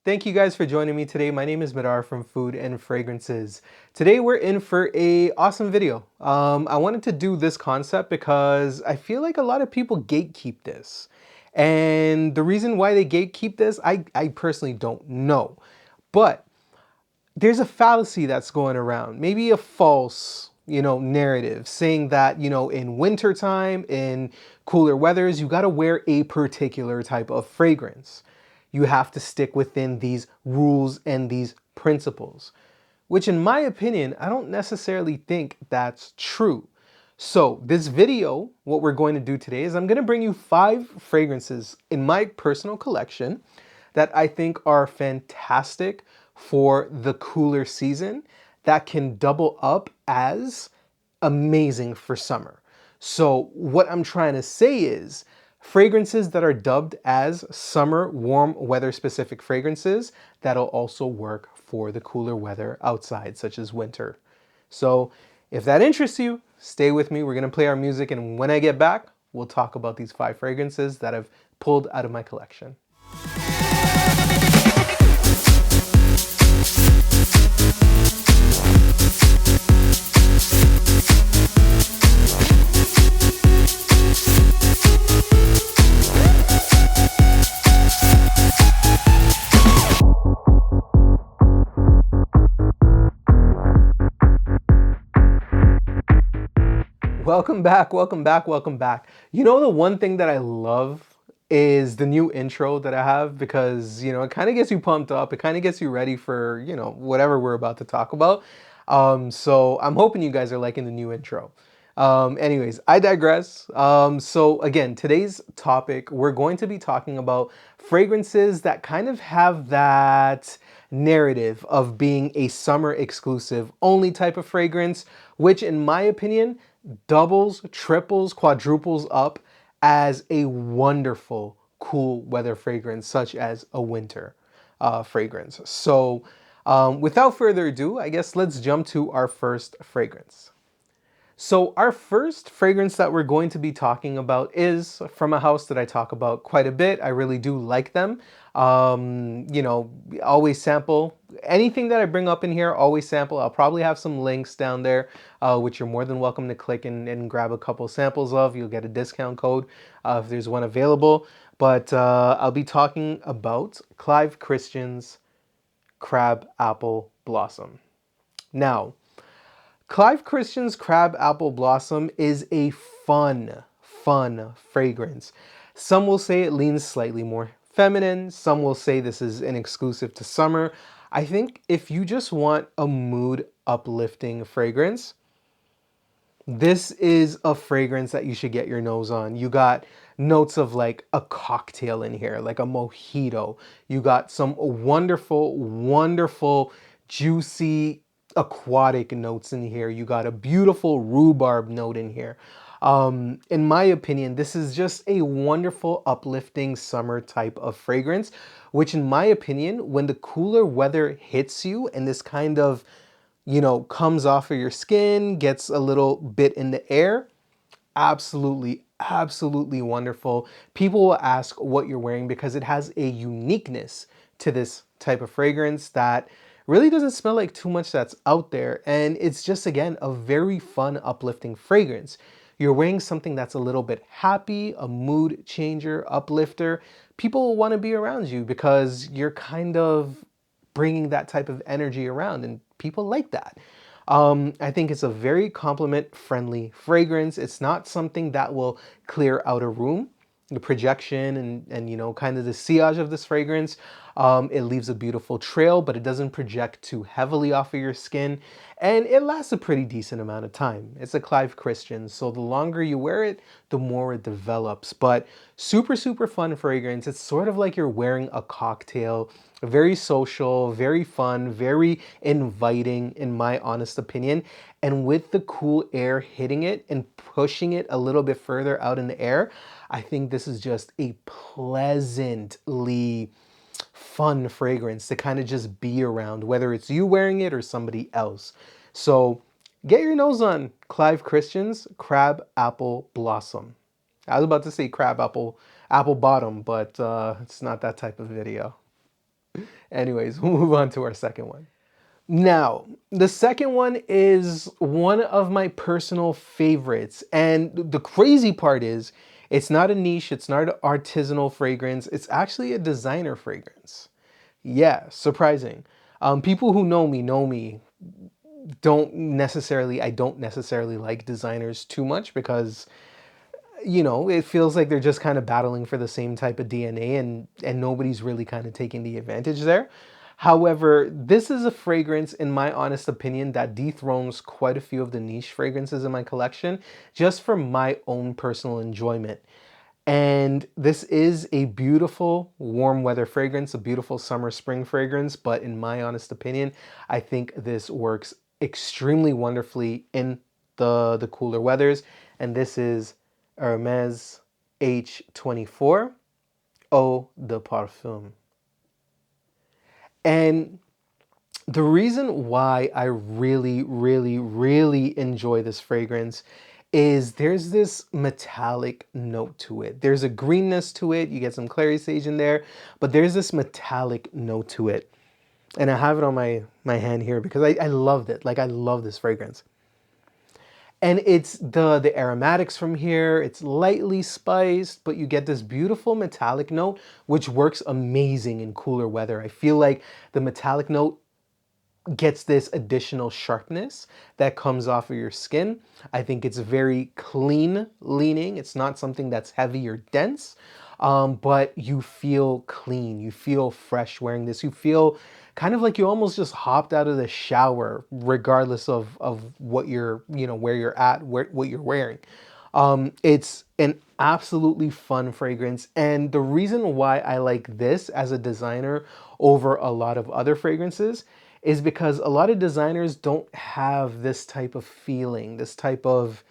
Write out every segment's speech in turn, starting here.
Thank you guys for joining me today. My name is Madar from Food and Fragrances. Today we're in for a awesome video. I wanted to do this concept because I feel like a lot of people gatekeep this. And the reason why they gatekeep this, I personally don't know. But there's a fallacy that's going around, maybe a false, narrative saying that, in wintertime, in cooler weathers, you got to wear a particular type of fragrance. You have to stick within these rules and these principles, which in my opinion, I don't necessarily think that's true. So this video, what we're going to do today is I'm going to bring you 5 fragrances in my personal collection that I think are fantastic for the cooler season that can double up as amazing for summer. So what I'm trying to say is fragrances that are dubbed as summer warm weather specific fragrances that'll also work for the cooler weather outside, such as winter. So if that interests you, stay with me. We're gonna play our music, and when I get back, we'll talk about these 5 fragrances that I've pulled out of my collection. Welcome back, welcome back, welcome back. You know, the one thing that I love is the new intro that I have because, it kind of gets you pumped up. It kind of gets you ready for, whatever we're about to talk about. So I'm hoping you guys are liking the new intro. Anyways, I digress. So again, today's topic, we're going to be talking about fragrances that kind of have that narrative of being a summer exclusive only type of fragrance, which in my opinion, doubles, triples, quadruples up as a wonderful cool weather fragrance, such as a winter fragrance. So without further ado, I guess let's jump to our first fragrance. So our first fragrance that we're going to be talking about is from a house that I talk about quite a bit. I really do like them. Always sample. Anything that I bring up in here, always sample. I'll probably have some links down there, which you're more than welcome to click and grab a couple samples of. You'll get a discount code if there's one available. But I'll be talking about Clive Christian's Crab Apple Blossom. Now, Clive Christian's Crab Apple Blossom is a fun fragrance. Some will say it leans slightly more feminine. Some will say this is an exclusive to summer. I think if you just want a mood uplifting fragrance, this is a fragrance that you should get your nose on. You got notes of like a cocktail in here, like a mojito. You got some wonderful, juicy, aquatic notes in here. You got a beautiful rhubarb note in here. In my opinion, this is just a wonderful, uplifting summer type of fragrance, which in my opinion, when the cooler weather hits you and this kind of, comes off of your skin, gets a little bit in the air, absolutely wonderful. People will ask what you're wearing because it has a uniqueness to this type of fragrance that really doesn't smell like too much that's out there. And it's just, again, a very fun, uplifting fragrance. You're wearing something that's a little bit happy, a mood changer, uplifter. People will want to be around you because you're kind of bringing that type of energy around, and people like that. I think it's a very compliment-friendly fragrance. It's not something that will clear out a room. The projection and kind of the sillage of this fragrance, it leaves a beautiful trail, but it doesn't project too heavily off of your skin, and it lasts a pretty decent amount of time. It's a Clive Christian, so the longer you wear it, the more it develops. But super fun fragrance. It's sort of like you're wearing a cocktail. Very social, very fun, very inviting in my honest opinion. And with the cool air hitting it and pushing it a little bit further out in the air, I think this is just a pleasantly fun fragrance to kind of just be around, whether it's you wearing it or somebody else. So get your nose on Clive Christian's Crab Apple Blossom. I was about to say crab apple bottom, but it's not that type of video. Anyways, we'll move on to our second one. Now, the second one is one of my personal favorites. And the crazy part is, it's not a niche, it's not an artisanal fragrance, it's actually a designer fragrance. Yeah, surprising. People who know me, I don't necessarily like designers too much because it feels like they're just kind of battling for the same type of DNA and nobody's really kind of taking the advantage there. However, this is a fragrance, in my honest opinion, that dethrones quite a few of the niche fragrances in my collection just for my own personal enjoyment. And this is a beautiful warm weather fragrance, a beautiful summer spring fragrance, but in my honest opinion, I think this works extremely wonderfully in the cooler weathers. And this is Hermes H24 Eau de Parfum. And the reason why I really, really, really enjoy this fragrance is there's this metallic note to it. There's a greenness to it. You get some clary sage in there, but there's this metallic note to it. And I have it on my hand here because I loved it. Like, I love this fragrance. And it's the aromatics from here. It's lightly spiced, but you get this beautiful metallic note, which works amazing in cooler weather. I feel like the metallic note gets this additional sharpness that comes off of your skin. I think it's very clean leaning. It's not something that's heavy or dense, but you feel clean. You feel fresh wearing this. You feel kind of like you almost just hopped out of the shower, regardless of what you're, where you're at, what you're wearing. It's an absolutely fun fragrance. And the reason why I like this as a designer over a lot of other fragrances is because a lot of designers don't have this type of feeling, this type of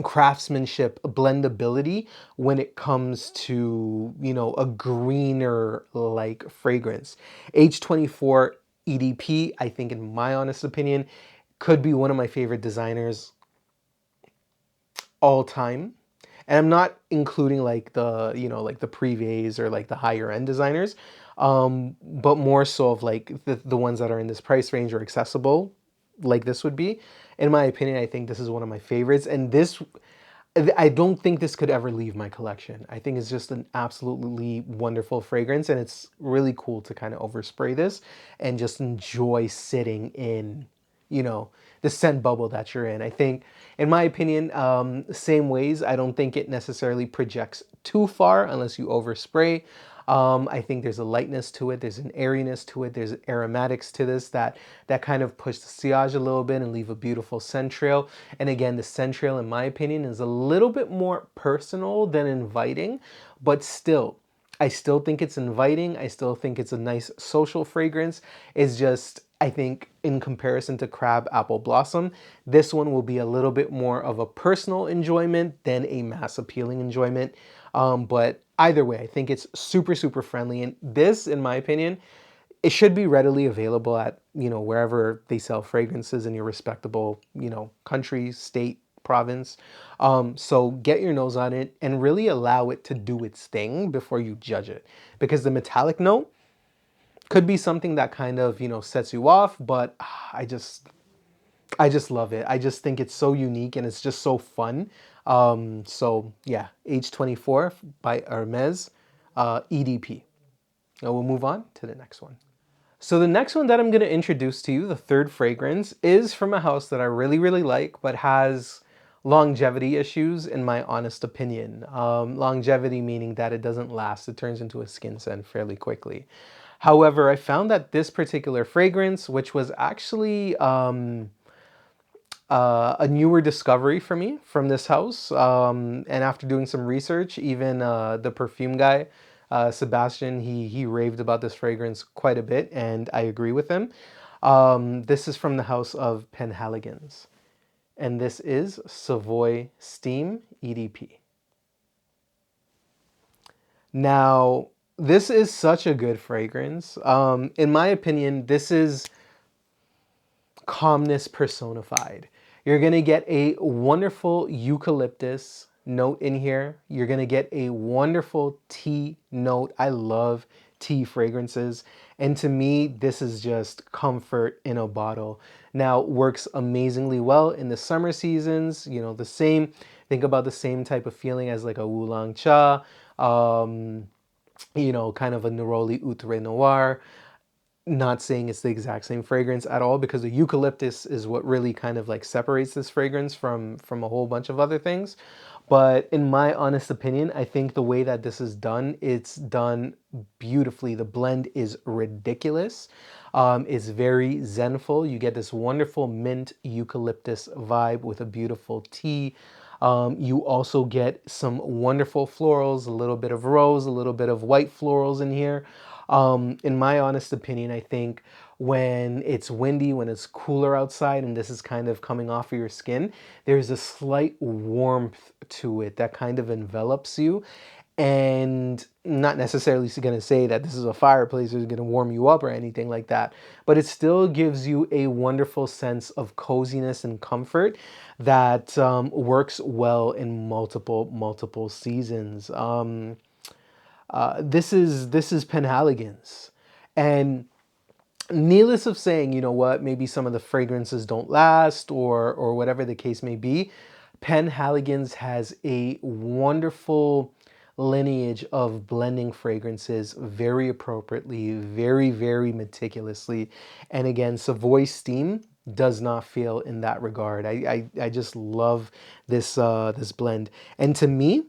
craftsmanship, blendability when it comes to, a greener like fragrance. H24 EDP, I think in my honest opinion, could be one of my favorite designers all time. And I'm not including like the, like the Privés or like the higher end designers, but more so of like the ones that are in this price range or accessible, like this would be. In my opinion, I think this is one of my favorites. And this, I don't think this could ever leave my collection. I think it's just an absolutely wonderful fragrance, and it's really cool to kind of overspray this and just enjoy sitting in, the scent bubble that you're in. I think, in my opinion, same ways, I don't think it necessarily projects too far unless you overspray. I think there's a lightness to it, there's an airiness to it, there's aromatics to this that kind of push the sillage a little bit and leave a beautiful scent trail. And again, the scent trail, in my opinion, is a little bit more personal than inviting, but still, I still think it's inviting. I still think it's a nice social fragrance. It's just, I think in comparison to Crab Apple Blossom, this one will be a little bit more of a personal enjoyment than a mass appealing enjoyment. But either way, I think it's super, super friendly. And this, in my opinion, it should be readily available at, wherever they sell fragrances in your respectable, country, state, province. So get your nose on it and really allow it to do its thing before you judge it. Because the metallic note could be something that kind of, sets you off, but I just love it. I just think it's so unique and it's just so fun. So yeah, H24 by Hermes, EDP. Now we'll move on to the next one. So the next one that I'm going to introduce to you, the third fragrance, is from a house that I really, really like, but has longevity issues in my honest opinion. Longevity meaning that it doesn't last. It turns into a skin scent fairly quickly. However, I found that this particular fragrance, which was actually a newer discovery for me from this house. And after doing some research, even the perfume guy, Sebastian, he raved about this fragrance quite a bit, and I agree with him. This is from the house of Penhaligons, and this is Savoy Steam EDP. Now, this is such a good fragrance. In my opinion, this is calmness personified. You're gonna get a wonderful eucalyptus note in here. You're gonna get a wonderful tea note. I love tea fragrances. And to me, this is just comfort in a bottle. Now, works amazingly well in the summer seasons. You know, the same, think about the same type of feeling as like a oolong cha, you know, kind of a neroli outre noir. Not saying it's the exact same fragrance at all, because the eucalyptus is what really kind of like separates this fragrance from a whole bunch of other things. But in my honest opinion, I think the way that this is done, it's done beautifully. The blend is ridiculous. It's very zenful. You get this wonderful mint eucalyptus vibe with a beautiful tea. You also get some wonderful florals, a little bit of rose, a little bit of white florals in here. In my honest opinion, I think when it's windy, when it's cooler outside, and this is kind of coming off of your skin, there's a slight warmth to it that kind of envelops you. And not necessarily going to say that this is a fireplace or is going to warm you up or anything like that, but it still gives you a wonderful sense of coziness and comfort that works well in multiple seasons. This is Penhaligons, and needless of saying, you know what, maybe some of the fragrances don't last, or whatever the case may be. Penhaligons has a wonderful lineage of blending fragrances very appropriately, very meticulously. And again, Savoy Steam does not fail in that regard. I just love this this blend. And to me,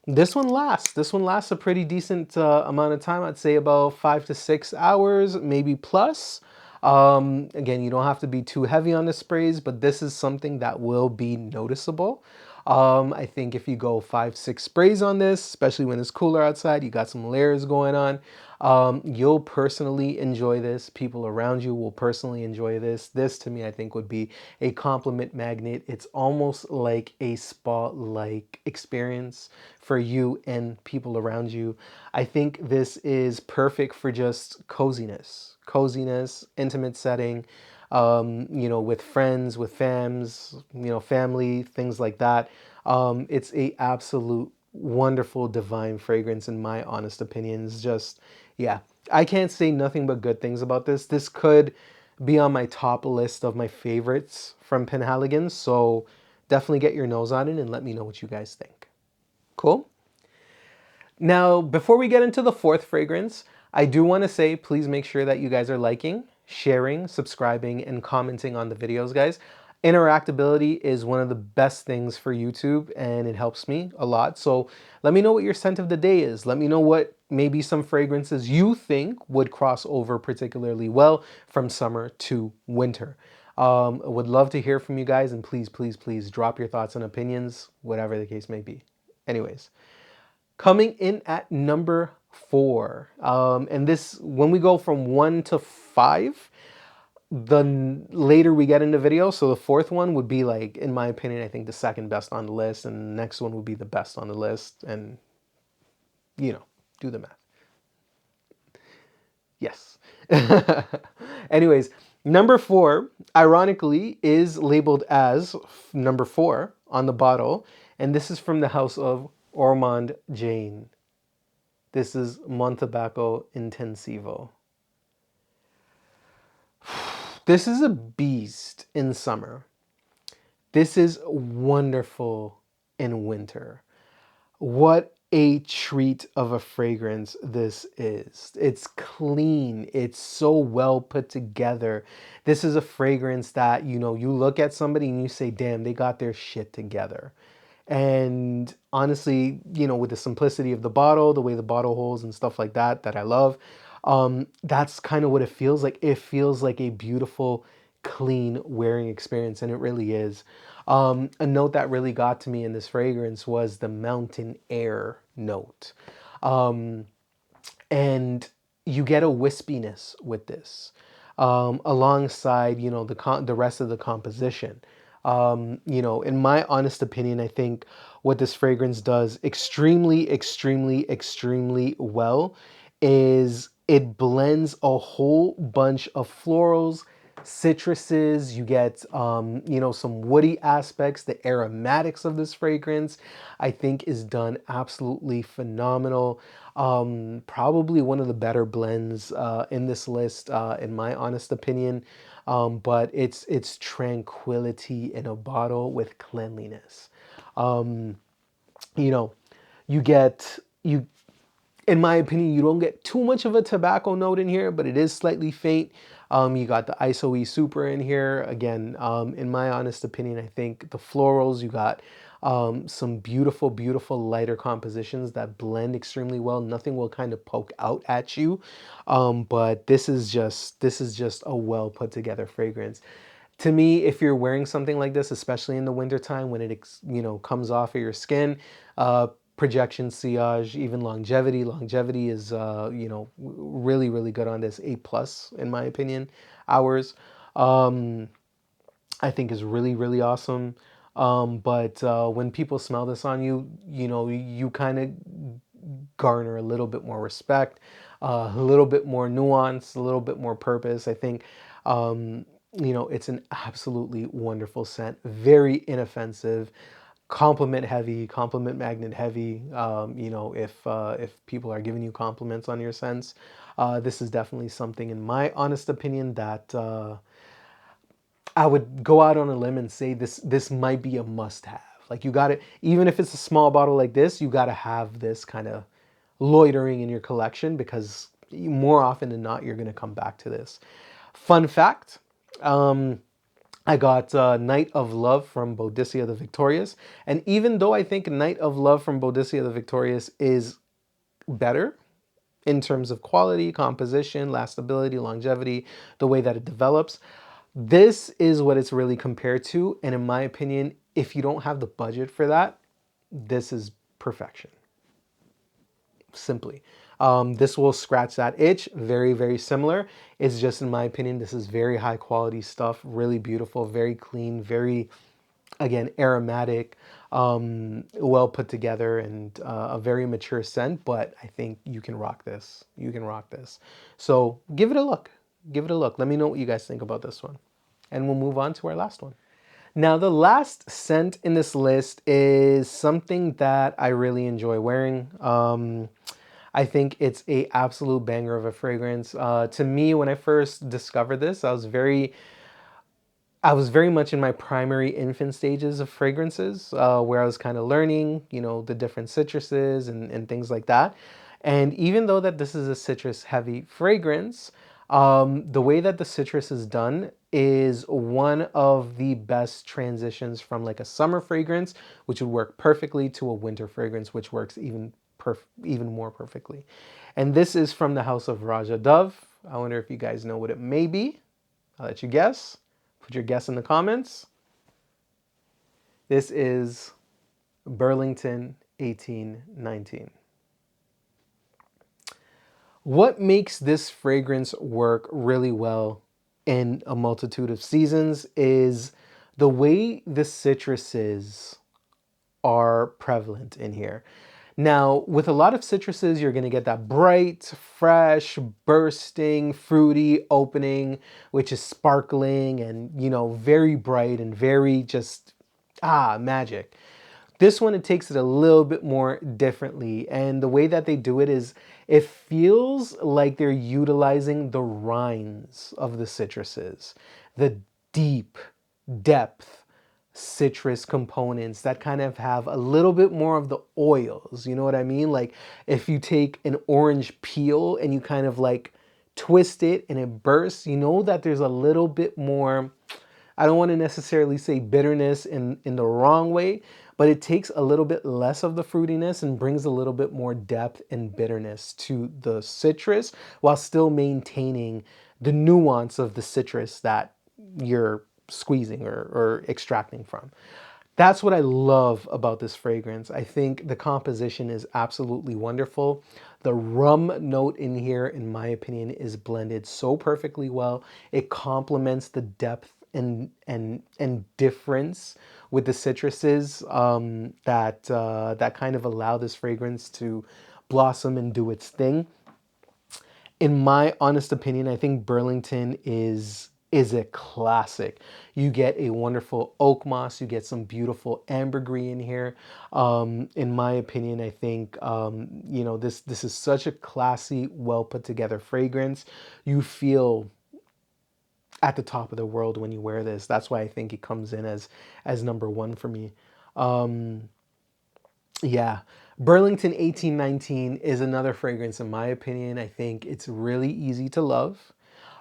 this one lasts. This one lasts a pretty decent amount of time. I'd say about 5 to 6 hours, maybe plus. Again, you don't have to be too heavy on the sprays, but this is something that will be noticeable. I think if you go 5, 6 sprays on this, especially when it's cooler outside, you got some layers going on, you'll personally enjoy this. People around you will personally enjoy this. This, to me, I think would be a compliment magnet. It's almost like a spa-like experience for you and people around you. I think this is perfect for just coziness, intimate setting, you know, with friends, with family, things like that. It's a absolute wonderful, divine fragrance in my honest opinion. It's just, yeah, I can't say nothing but good things about this. This could be on my top list of my favorites from Penhaligons, so definitely get your nose on it and let me know what you guys think. Cool? Now, before we get into the fourth fragrance, I do want to say, please make sure that you guys are liking, sharing, subscribing, and commenting on the videos, guys. Interactability is one of the best things for YouTube, and it helps me a lot. So let me know what your scent of the day is. Let me know what maybe some fragrances you think would cross over particularly well from summer to winter. I would love to hear from you guys, and please drop your thoughts and opinions, whatever the case may be. Anyways, coming in at number 4, and this, when we go from 1 to 5, the later we get in the video, so the fourth one would be, like, in my opinion, I think the second best on the list, and the next one would be the best on the list, and, you know, do the math. Yes. Anyways, number 4, ironically, is labeled as number 4 on the bottle, and this is from the house of Ormonde Jayne. This is Montebaco Intensivo. This is a beast in summer. This is wonderful in winter. What a treat of a fragrance this is. It's clean. It's so well put together. This is a fragrance that, you know, you look at somebody and you say, damn, they got their shit together. And honestly, you know, with the simplicity of the bottle, the way the bottle holds and stuff like that, that I love, that's kind of what it feels like. It feels like a beautiful, clean wearing experience, and it really is. A note that really got to me in this fragrance was the mountain air note. And you get a wispiness with this, alongside, you know, the rest of the composition. You know, in my honest opinion, I think what this fragrance does extremely well is it blends a whole bunch of florals, citruses, you get, you know, some woody aspects. The aromatics of this fragrance, I think, is done absolutely phenomenal. Probably one of the better blends in this list, in my honest opinion. But it's tranquility in a bottle with cleanliness. Um, you know, you get you in my opinion, you don't get too much of a tobacco note in here, but it is slightly faint. You got the ISOE Super in here. Again, in my honest opinion, I think the florals, you got some beautiful, beautiful lighter compositions that blend extremely well. Nothing will kind of poke out at you. But this is just a well put together fragrance. To me, if you're wearing something like this, especially in the wintertime when it, you know, comes off of your skin, projection, sillage, even longevity. Longevity is, you know, really, really good on this. A plus, in my opinion, hours. Um, I think is really, really awesome. But when people smell this on you, you know, you kind of garner a little bit more respect, a little bit more nuance, a little bit more purpose. I think, you know, it's an absolutely wonderful scent, very inoffensive, compliment heavy, compliment magnet heavy. You know, if people are giving you compliments on your scents, this is definitely something, in my honest opinion, that I would go out on a limb and say this might be a must-have. Like, you got to, even if it's a small bottle like this, you got to have this kind of loitering in your collection, because more often than not, you're going to come back to this. Fun fact, I got Night of Love from Boadicea the Victorious. And even though I think Night of Love from Boadicea the Victorious is better in terms of quality, composition, lastability, longevity, the way that it develops, this is what it's really compared to. And in my opinion, if you don't have the budget for that, this is perfection. Simply. This will scratch that itch. Very, very similar. It's just, in my opinion, this is very high quality stuff. Really beautiful, very clean, very, again, aromatic, well put together, and a very mature scent. But I think you can rock this. You can rock this. So give it a look. Give it a look. Let me know what you guys think about this one. And we'll move on to our last one. Now, the last scent in this list is something that I really enjoy wearing. I think it's a absolute banger of a fragrance. To me, when I first discovered this, I was very much in my primary infant stages of fragrances, where I was kind of learning, you know, the different citruses and things like that. And even though that this is a citrus heavy fragrance, the way that the citrus is done is one of the best transitions from like a summer fragrance, which would work perfectly, to a winter fragrance, which works even more perfectly. And this is from the house of Roja Dove. I wonder if you guys know what it may be. I'll let you guess. Put your guess in the comments. This is Burlington 1819. What makes this fragrance work really well in a multitude of seasons is the way the citruses are prevalent in here. Now, with a lot of citruses, you're going to get that bright, fresh, bursting, fruity opening, which is sparkling and, you know, very bright and very just, magic. This one, it takes it a little bit more differently. And the way that they do it is, it feels like they're utilizing the rinds of the citruses, the deep depth citrus components that kind of have a little bit more of the oils. You know what I mean? Like, if you take an orange peel and you kind of like twist it and it bursts, you know that there's a little bit more, I don't want to necessarily say bitterness in the wrong way, but it takes a little bit less of the fruitiness and brings a little bit more depth and bitterness to the citrus, while still maintaining the nuance of the citrus that you're squeezing or extracting from. That's what I love about this fragrance. I think the composition is absolutely wonderful. The rum note in here, in my opinion, is blended so perfectly well. It complements the depth and difference with the citruses, that kind of allow this fragrance to blossom and do its thing. In my honest opinion, I think Burlington is is a classic. You get a wonderful oak moss, you get some beautiful ambergris in here. In my opinion, I think, you know, this is such a classy, well put together fragrance. You feel at the top of the world when you wear this. That's why I think it comes in as number one for me. Um, yeah. Burlington 1819 is another fragrance in my opinion. I think it's really easy to love.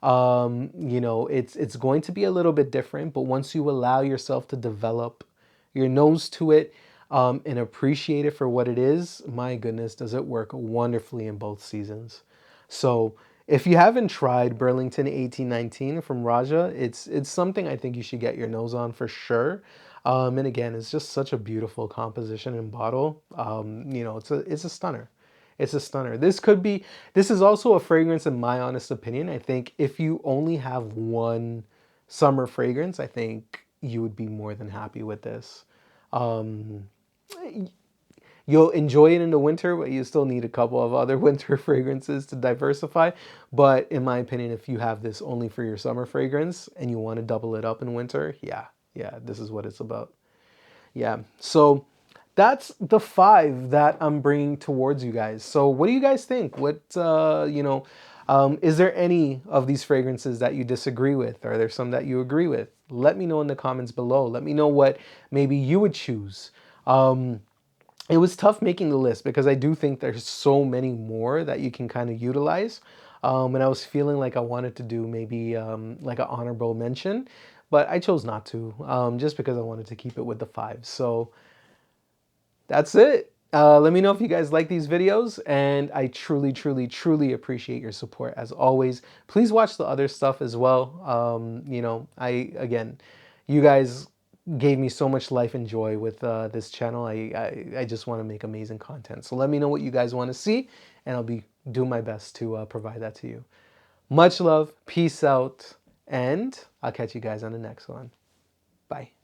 You know, it's going to be a little bit different, but once you allow yourself to develop your nose to it, and appreciate it for what it is, my goodness, does it work wonderfully in both seasons. So if you haven't tried Burlington 1819 from Roja, it's something I think you should get your nose on for sure. And again, it's just such a beautiful composition and bottle. You know, it's a stunner. It's a stunner. This is also a fragrance in my honest opinion. I think if you only have one summer fragrance, I think you would be more than happy with this. Um, You'll enjoy it in the winter, but you still need a couple of other winter fragrances to diversify. But in my opinion, if you have this only for your summer fragrance and you want to double it up in winter, yeah, this is what it's about. Yeah, so that's the five that I'm bringing towards you guys. So what do you guys think? What, you know, is there any of these fragrances that you disagree with? Are there some that you agree with? Let me know in the comments below. Let me know what maybe you would choose. It was tough making the list because I do think there's so many more that you can kind of utilize. And I was feeling like I wanted to do maybe like an honorable mention, but I chose not to, just because I wanted to keep it with the five. So that's it. Let me know if you guys like these videos, and I truly, truly, truly appreciate your support as always. Please watch the other stuff as well. You know, again, you guys gave me so much life and joy with this channel. I just want to make amazing content. So let me know what you guys want to see, and I'll be doing my best to provide that to you. Much love, peace out, and I'll catch you guys on the next one. Bye.